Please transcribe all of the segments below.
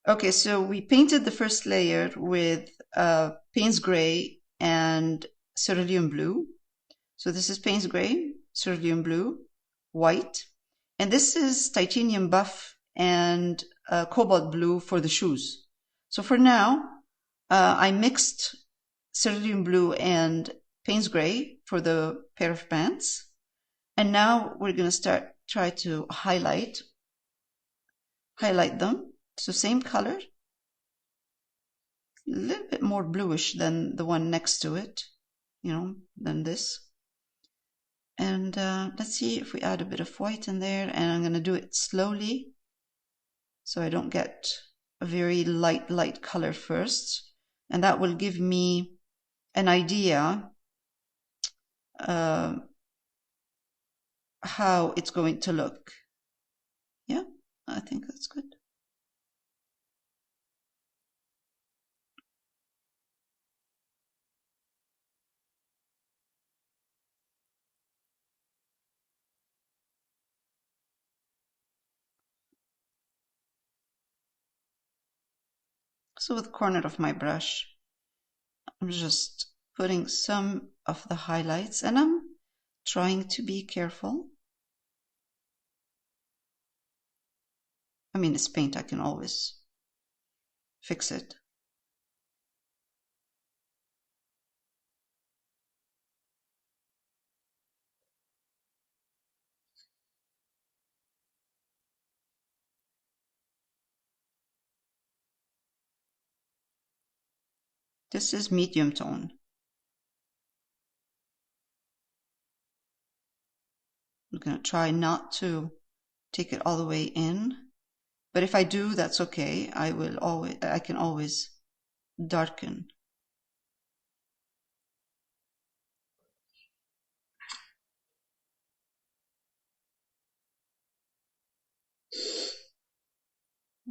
Okay, so we painted the first layer with Payne's Gray and Cerulean Blue. So this is Payne's Gray, Cerulean Blue, white. And this is Titanium Buff and Cobalt Blue for the shoes. So for now, I mixed Cerulean Blue and Payne's Gray for the pair of pants. And now we're going to try to highlight them. So same color, a little bit more bluish than the one next to it, than this. And let's see if we add a bit of white in there, and I'm going to do it slowly so I don't get a very light color first. And that will give me an idea how it's going to look. Yeah, I think that's good. So with the corner of my brush, I'm just putting some of the highlights, and I'm trying to be careful. I mean, it's paint, I can always fix it. This is medium tone. I'm going to try not to take it all the way in, but if I do, that's okay. I can always darken.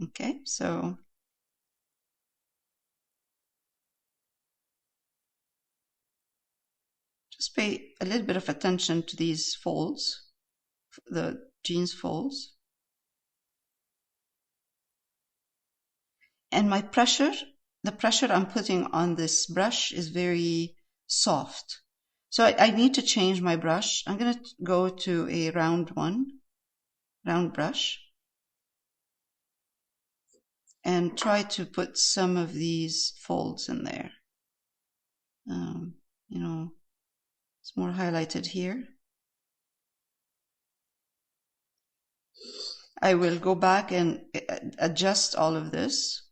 Okay, so just pay a little bit of attention to these folds, the jeans folds. And the pressure I'm putting on this brush is very soft. So I need to change my brush. I'm going to go to a round brush, and try to put some of these folds in there. It's more highlighted here. I will go back and adjust all of these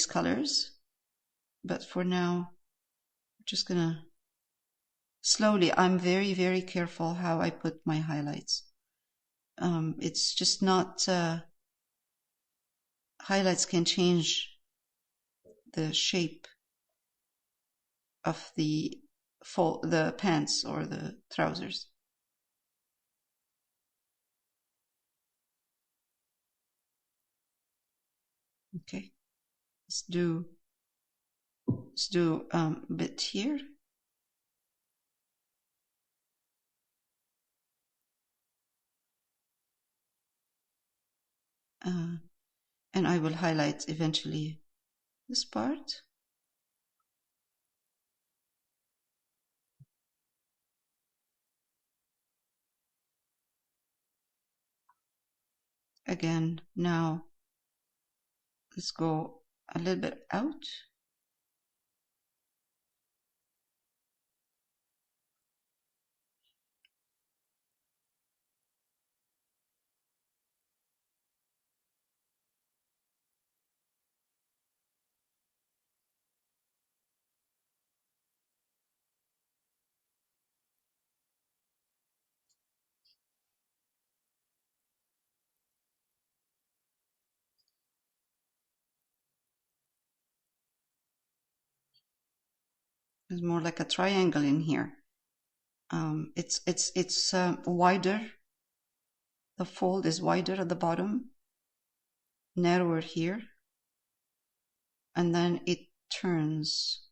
colors. But for now, I'm just gonna slowly, I'm very, very careful how I put my highlights. It's just not, highlights can change the shape of the pants or the trousers. Okay, let's do a bit here. And I will highlight eventually this part. Again, now let's go a little bit out. There's more like a triangle in here. It's wider. The fold is wider at the bottom, narrower here, and then it turns.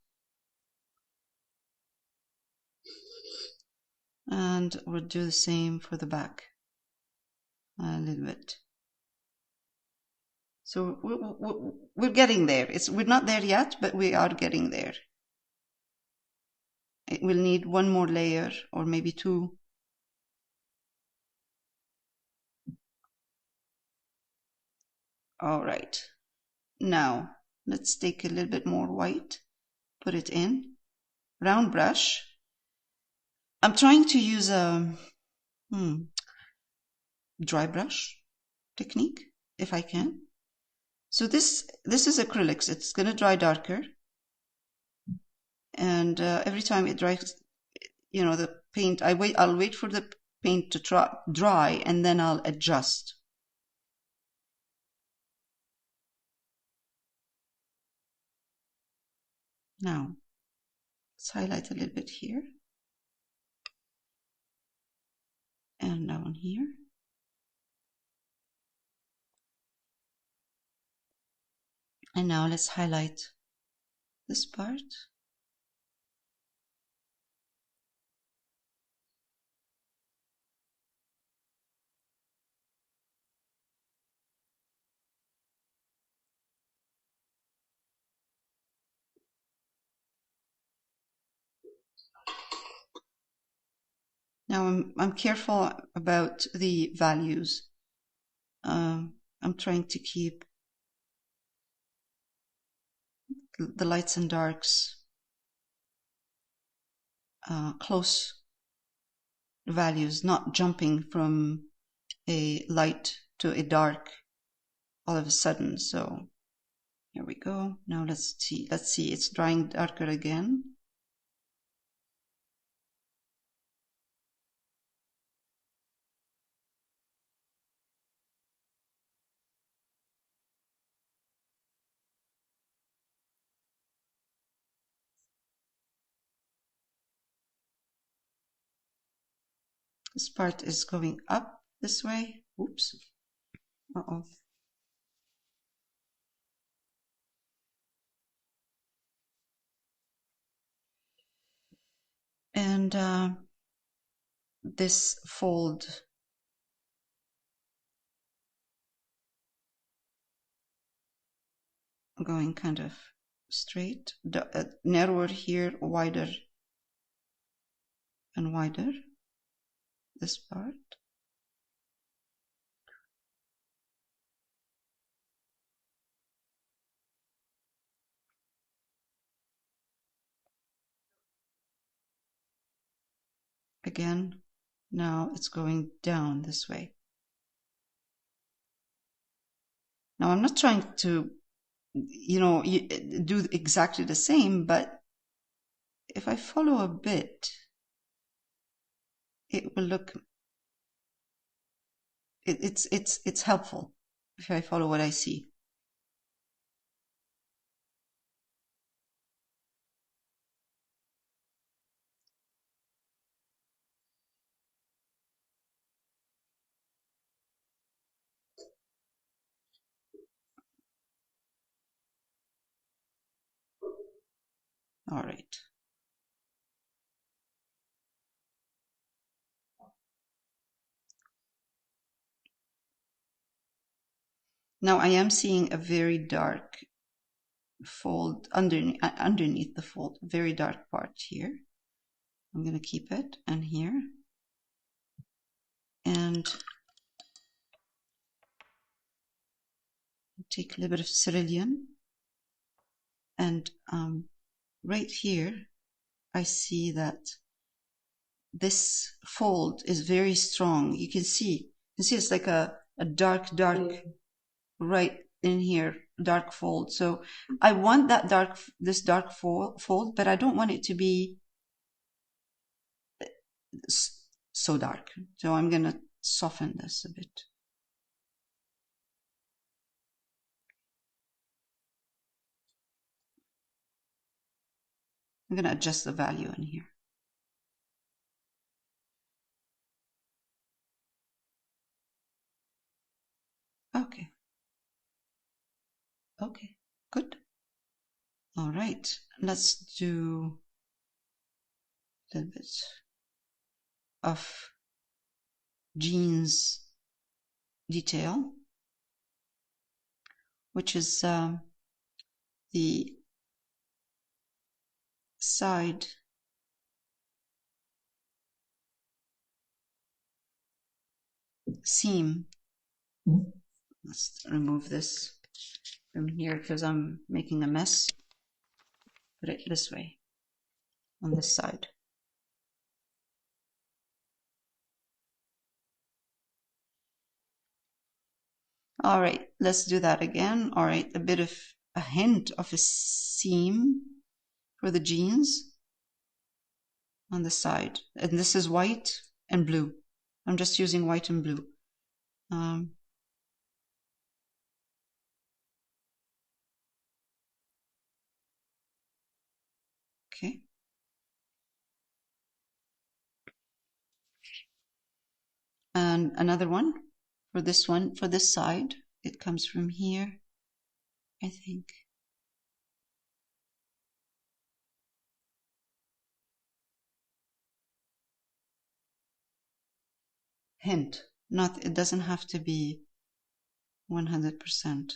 And we'll do the same for the back a little bit. So we're getting there. We're not there yet, but we are getting there. It will need one more layer or maybe two. All right. Now let's take a little bit more white, put it in. Round brush. I'm trying to use a dry brush technique if I can. So this is acrylics. It's going to dry darker, and every time it dries, you know, the paint. I'll wait for the paint to dry, and then I'll adjust. Now let's highlight a little bit here, and down here. And now let's highlight this part. Now I'm careful about the values. I'm trying to keep the lights and darks close values, not jumping from a light to a dark all of a sudden. So here we go. Now let's see. It's drying darker again. This part is going up this way. Oops. Uh-oh. And this fold going kind of straight, narrower here, wider and wider. This part. Again, now it's going down this way. Now I'm not trying to, you know, do exactly the same, but if I follow a bit, it will look, it's helpful if I follow what I see. All right. Now I am seeing a very dark fold underneath the fold, very dark part here. I'm going to keep it, and here, and take a little bit of cerulean, and right here I see that this fold is very strong. You can see it's like a dark right in here, dark fold. So I want that this dark fold, but I don't want it to be so dark. So I'm going to soften this a bit. I'm going to adjust the value in here. Okay. Okay, good. All right, let's do a little bit of jeans detail. which is the side seam. Let's remove this from here because I'm making a mess. Put it this way on this side. All right, let's do that again. All right, a bit of a hint of a seam for the jeans on the side. And this is white and blue. I'm just using white and blue. Okay. And another one for this one, for this side. It comes from here, I think. Hint. Not, it doesn't have to be 100%.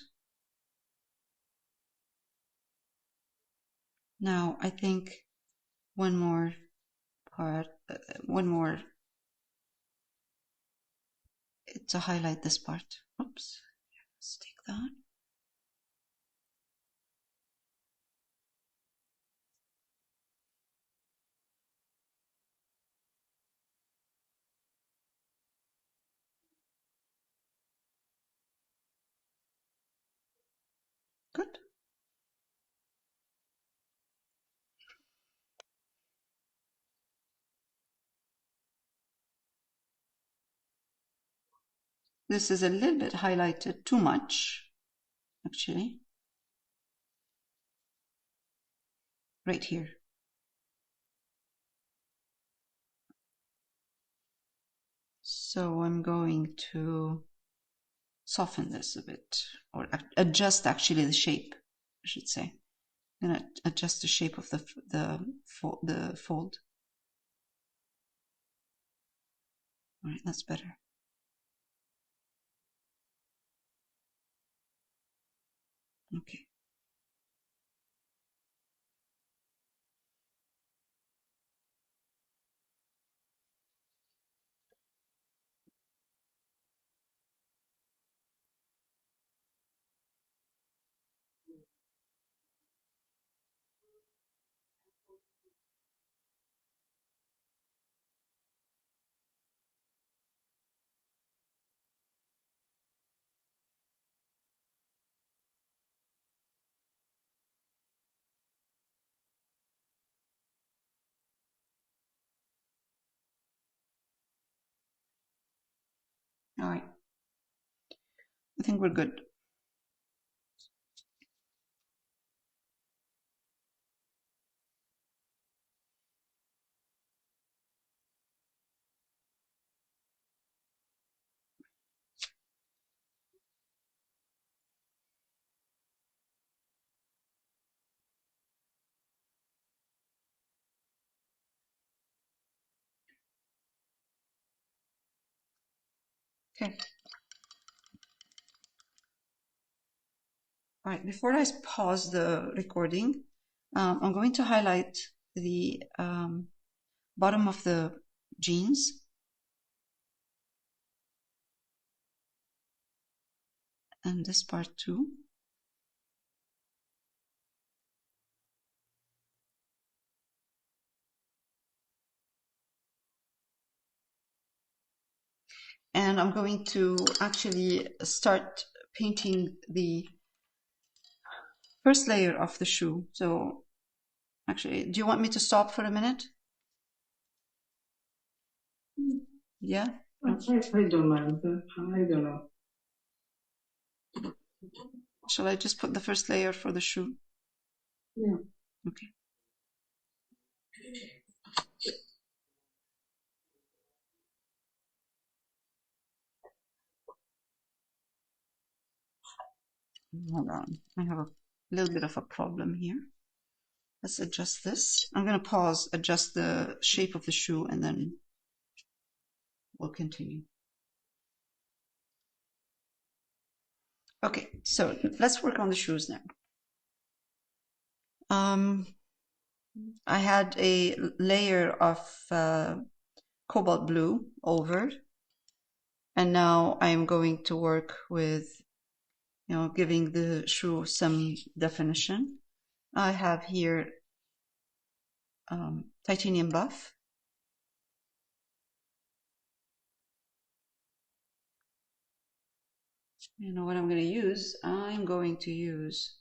Now, I think one more part, one more to highlight this part. Oops, let's take that. Good. This is a little bit highlighted, too much, actually. Right here. So I'm going to soften this a bit, or adjust actually the shape, I should say. I'm going to adjust the shape of the fold. All right, that's better. Okay. All right. I think we're good. Okay. All right, before I pause the recording, I'm going to highlight the bottom of the jeans. And this part too. And I'm going to actually start painting the first layer of the shoe. So actually, do you want me to stop for a minute? Yeah? I don't mind. I don't know. Shall I just put the first layer for the shoe? Yeah. Okay. Hold on. I have a little bit of a problem here. Let's adjust this. I'm going to pause, adjust the shape of the shoe, and then we'll continue. Okay, so let's work on the shoes now. I had a layer of Cobalt Blue over, and now I'm going to work with, giving the shoe some definition. I have here titanium buff. You know what I'm going to use? I'm going to use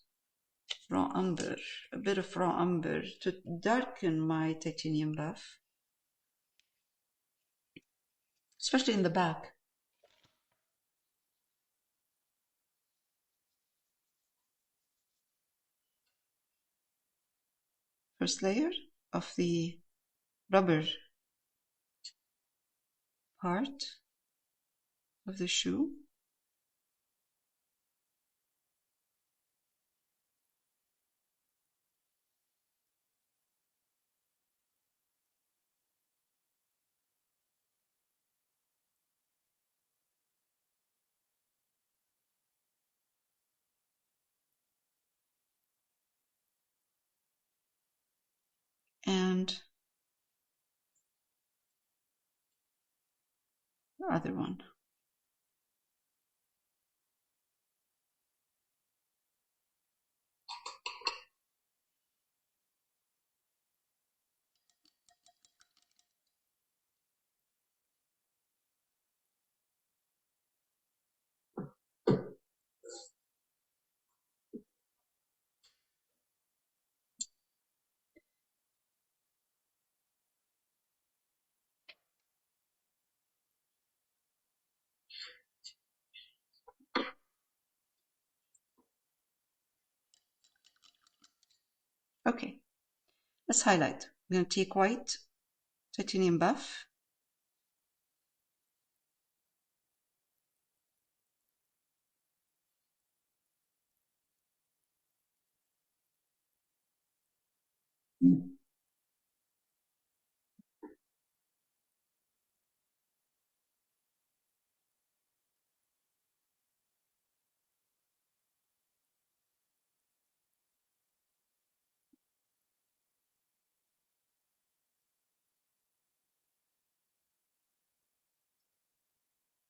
raw umber, a bit of raw umber to darken my titanium buff, especially in the back. First layer of the rubber part of the shoe. And the other one. Okay, let's highlight. I'm going to take white titanium buff.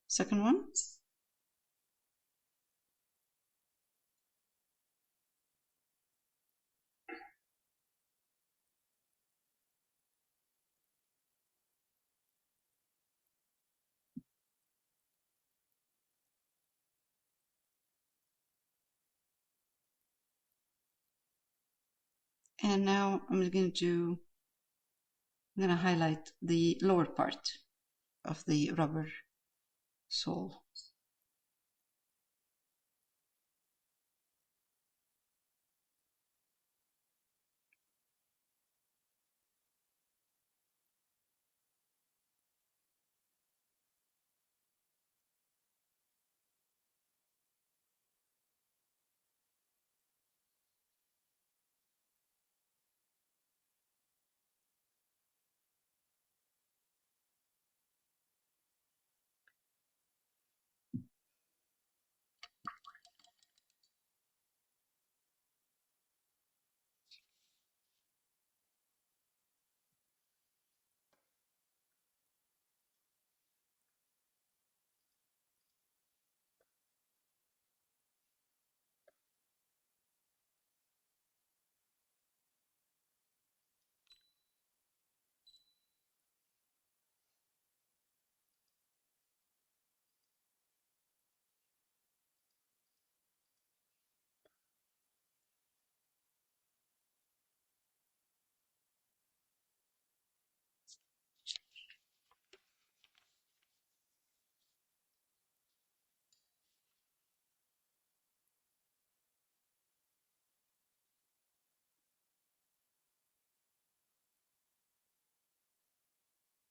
Second one. And now I'm going to highlight the lower part of the rubber sole.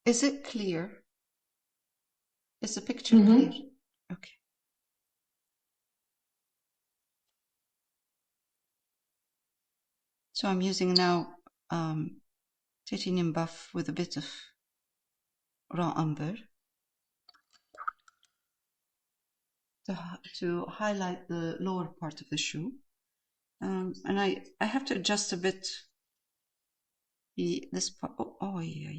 Is it clear? Is the picture clear? Okay. So I'm using now titanium buff with a bit of raw umber. to highlight the lower part of the shoe. And I have to adjust a bit this part. Oh, yeah.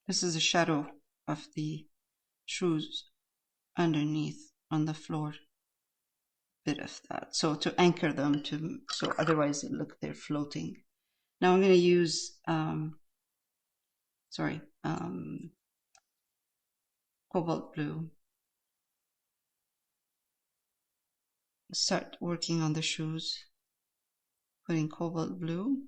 This is a shadow of the shoes underneath on the floor. Bit of that, so to anchor them, so otherwise it look they're floating. Now I'm going to use Cobalt Blue. Start working on the shoes, putting Cobalt Blue.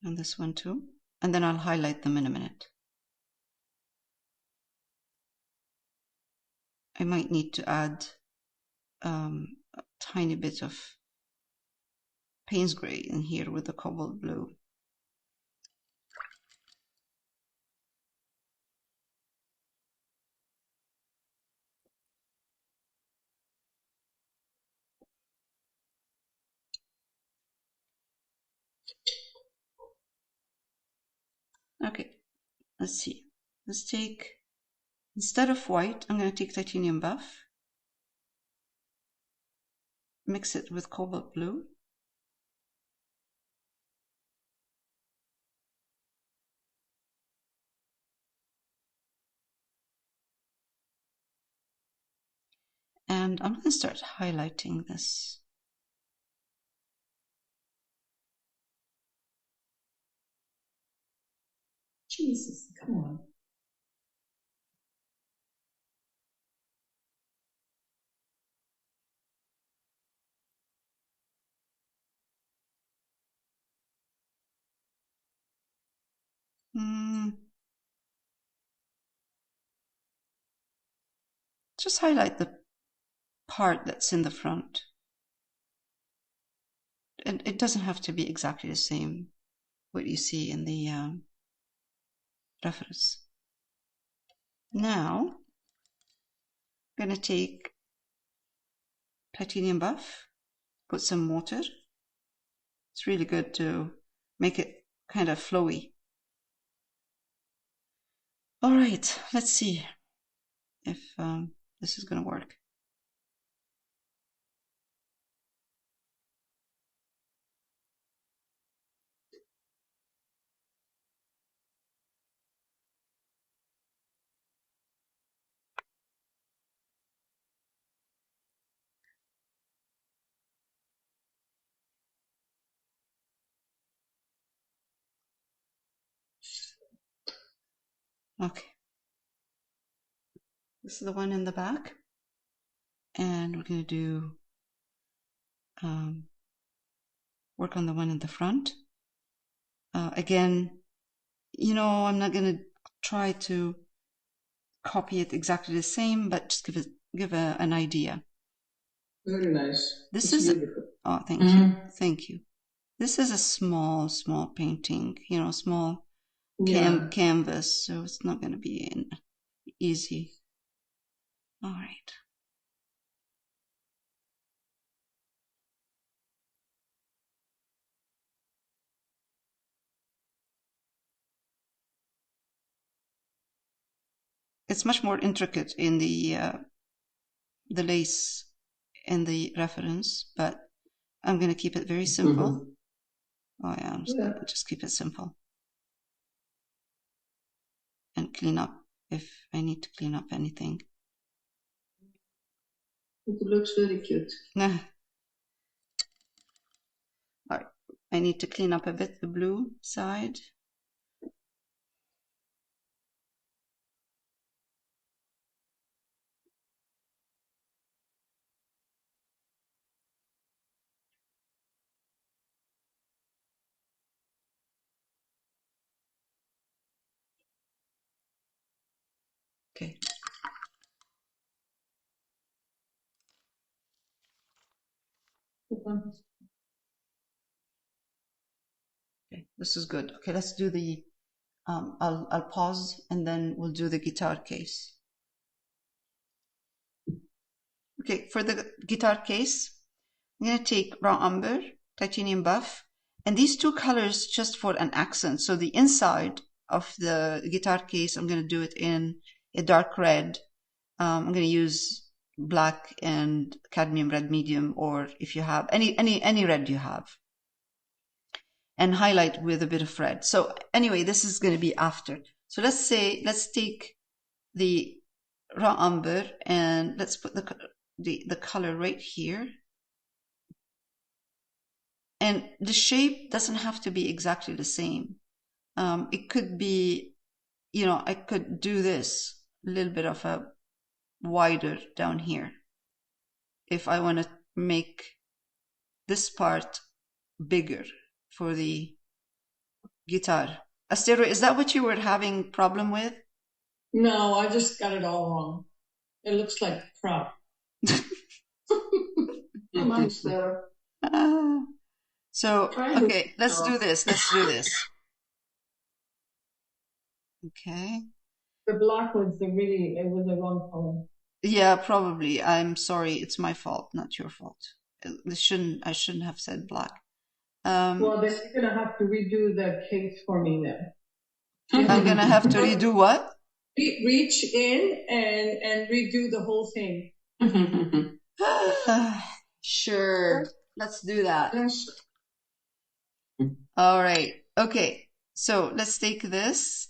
And this one too. And then I'll highlight them in a minute. I might need to add a tiny bit of Payne's Gray in here with the Cobalt Blue. Okay, let's see. Let's take, instead of white, I'm going to take titanium buff, mix it with Cobalt Blue. And I'm going to start highlighting this. Jesus, come on. Just highlight the part that's in the front. And it doesn't have to be exactly the same what you see in the reference. Now, I'm going to take titanium buff, put some water. It's really good to make it kind of flowy. All right, let's see if this is going to work. Okay. This is the one in the back. And we're going to do work on the one in the front. Again, you know, I'm not going to try to copy it exactly the same, but just give an idea. Very nice. This It's is beautiful. oh, thank you. This is a small painting, you know, small canvas, so it's not going to be easy. All right. It's much more intricate in the lace in the reference, but I'm going to keep it very simple. Oh yeah, I'm just going to just keep it simple. And clean up if I need to clean up anything. It looks very cute. All right, I need to clean up a bit the blue side. Okay, this is good. Okay, let's do the, I'll pause and then we'll do the guitar case. Okay, for the guitar case, I'm going to take raw umber, titanium buff, and these two colors just for an accent. So the inside of the guitar case, I'm going to do it in a dark red. I'm going to use black and cadmium red medium, or if you have any red you have, and highlight with a bit of red. So anyway, this is going to be after. So let's take the raw umber and let's put the color right here. And the shape doesn't have to be exactly the same. It could be, I could do this a little bit of a wider down here if I want to make this part bigger for the guitar. Astero, is that what you were having problem with? No, I just got it all wrong. It looks like crap. Come on, Sarah. So, okay, let's do this. Okay. The black was it was the wrong color. Yeah, probably. I'm sorry. It's my fault, not your fault. I shouldn't have said black. Well, then you're gonna have to redo the case for me then. I'm gonna have to redo what? Reach in and redo the whole thing. Sure. Let's do that. All right. Okay. So let's take this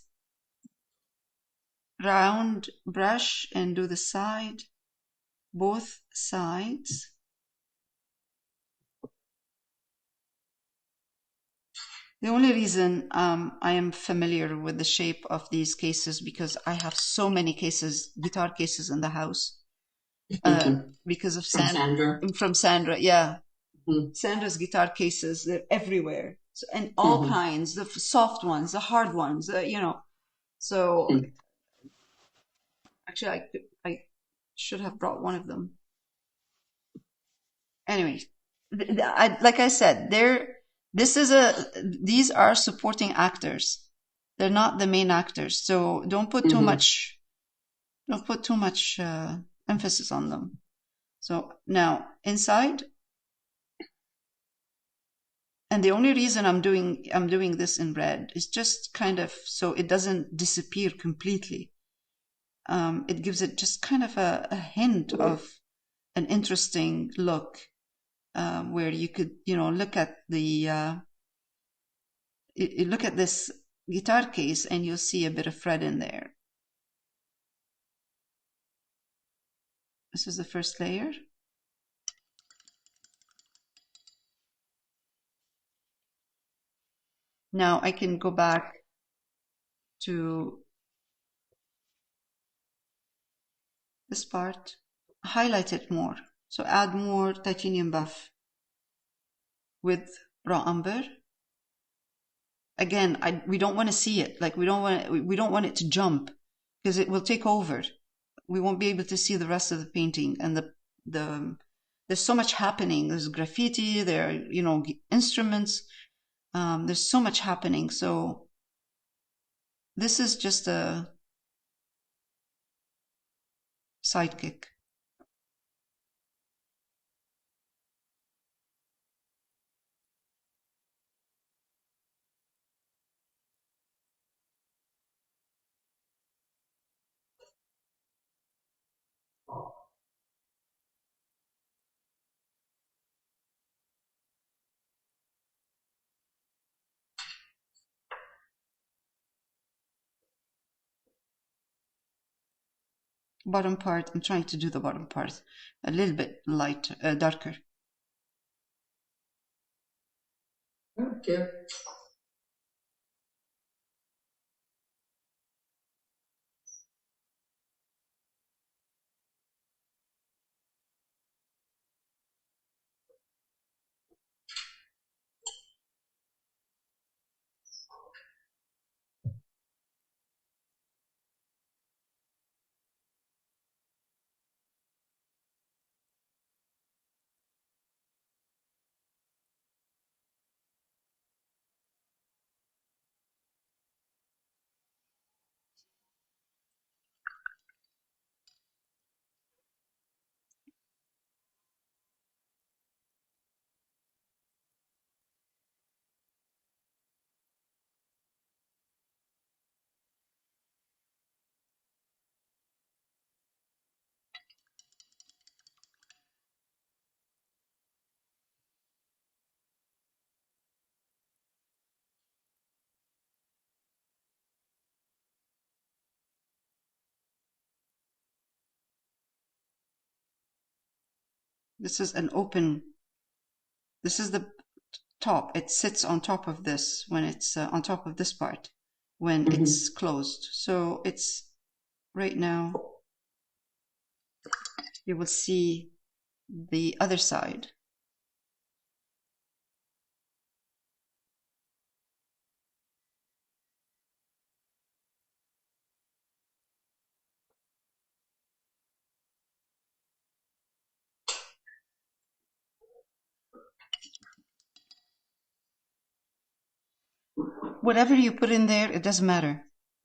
round brush and do the side, both sides. The only reason I am familiar with the shape of these cases because I have so many guitar cases in the house. Because of Sandra. From Sandra, yeah. Mm-hmm. Sandra's guitar cases, they're everywhere. So, and all kinds, the soft ones, the hard ones, So, actually, I should have brought one of them. Anyway, like I said, these are supporting actors. They're not the main actors. So don't put too much emphasis on them. So now inside, and the only reason I'm doing this in red is just kind of so it doesn't disappear completely. It gives it just kind of a hint of an interesting look, where you could look at look at this guitar case and you'll see a bit of red in there. This is the first layer. Now I can go back to this part, highlight it more. So add more titanium buff with raw umber. Again, we don't want to see it. Like we don't want it to jump because it will take over. We won't be able to see the rest of the painting, and there's so much happening. There's graffiti, there are, instruments. There's so much happening. So this is just a sidekick. Bottom part, I'm trying to do the bottom part a little bit darker. Okay. This is an open. This is the top. It sits on top of this when it's on top of this part when it's closed. So it's right now. You will see the other side. Whatever you put in there, it doesn't matter.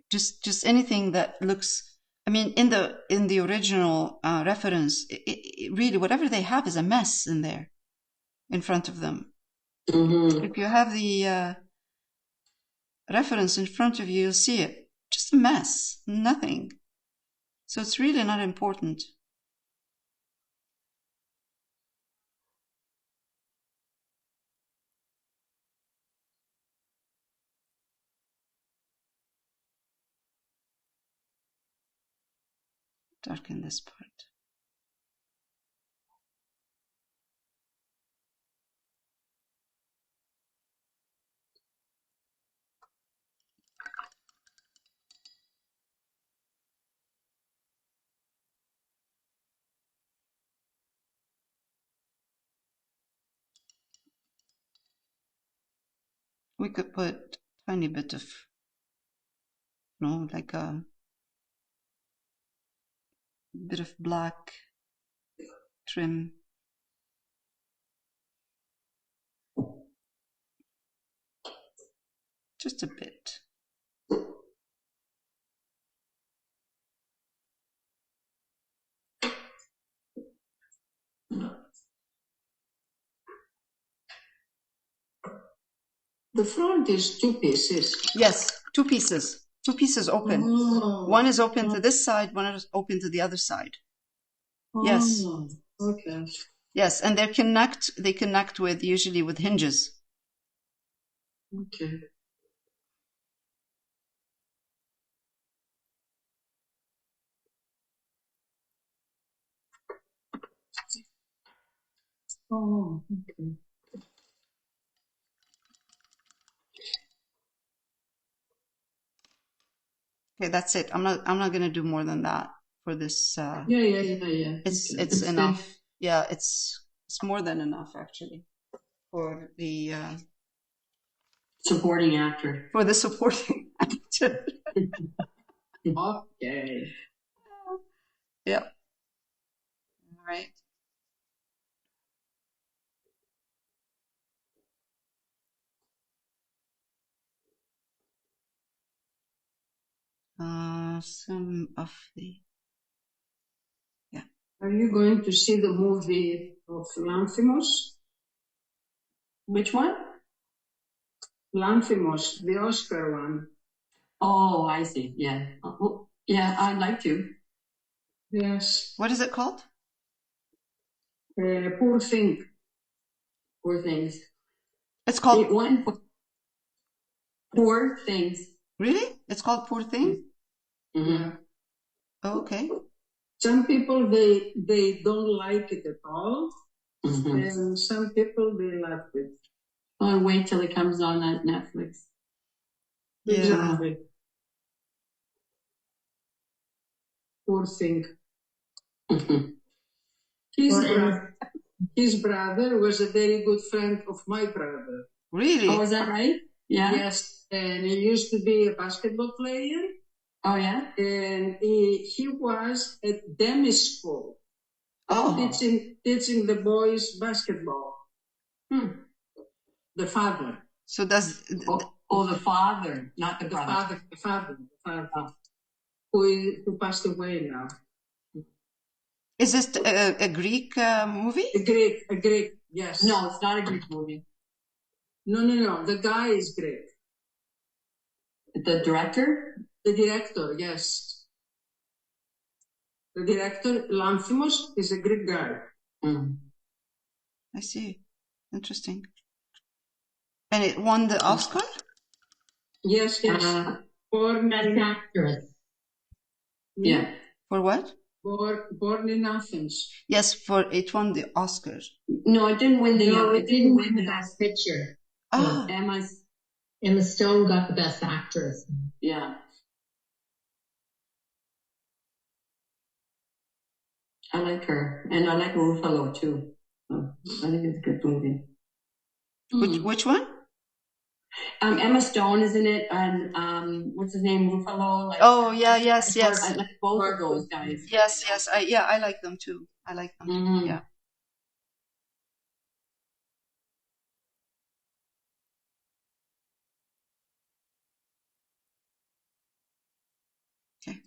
Just anything that looks. I mean, in the original reference, really whatever they have is a mess in there, in front of them. If you have the reference in front of you, you'll see it. Just a mess, nothing. So it's really not important. Darken this part. We could put a tiny bit of, like a bit of black trim. Just a bit. The front is 2 pieces. Yes, 2 pieces. 2 pieces open. One is open to this side, one is open to the other side. Yes. Okay. Yes, and they connect with usually with hinges. Okay. Oh, okay. Okay, that's it. I'm not going to do more than that for this. Yeah. It's okay. it's enough. Yeah, it's more than enough actually for the supporting actor. For the supporting actor. Okay. Yep. All right. Some of the. Yeah. Are you going to see the movie of Lanthimos? Which one? Lanthimos, the Oscar one. Oh, I see. Yeah. Well, yeah, I'd like to. Yes. What is it called? Poor Thing. Poor Things. It's called one. Poor Things. Really? It's called Poor Thing? Mm-hmm. Oh, okay. Some people they don't like it at all, and some people they love it. I'll wait till it comes on at Netflix. Yeah. Exactly. Poor Thing. His brother was a very good friend of my brother. Really? Oh, is that right? Yeah. Yes, and he used to be a basketball player. Oh, yeah? And he was at Demi School. Oh. Teaching the boys basketball. The father. So does... the father, not the brother. The father. Who passed away now. Is this a Greek movie? A Greek, yes. No, it's not a Greek movie. No. The guy is Greek. The director? The director, yes. The director, Lanthimos, is a Greek guy. I see. Interesting. And it won the Oscar? Yes. For best actress. Yeah. For what? Born in Athens. Yes, it won the Oscar. No, it didn't win the. No, it didn't win the Best Picture. Ah, Emma Stone got the Best Actress. Yeah. I like her, and I like Ruffalo too. I think it's a good movie. which one? Emma Stone is in it, and what's his name, Ruffalo? Like, oh yeah, yes. I like both of those guys. Yes. I like them too. I like them. Mm-hmm. Yeah. Okay.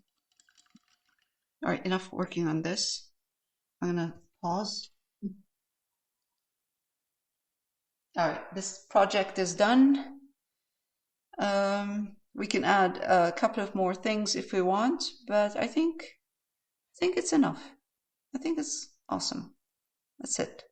All right. Enough working on this. I'm gonna pause. All right. This project is done. We can add a couple of more things if we want, but I think it's enough. I think it's awesome. That's it.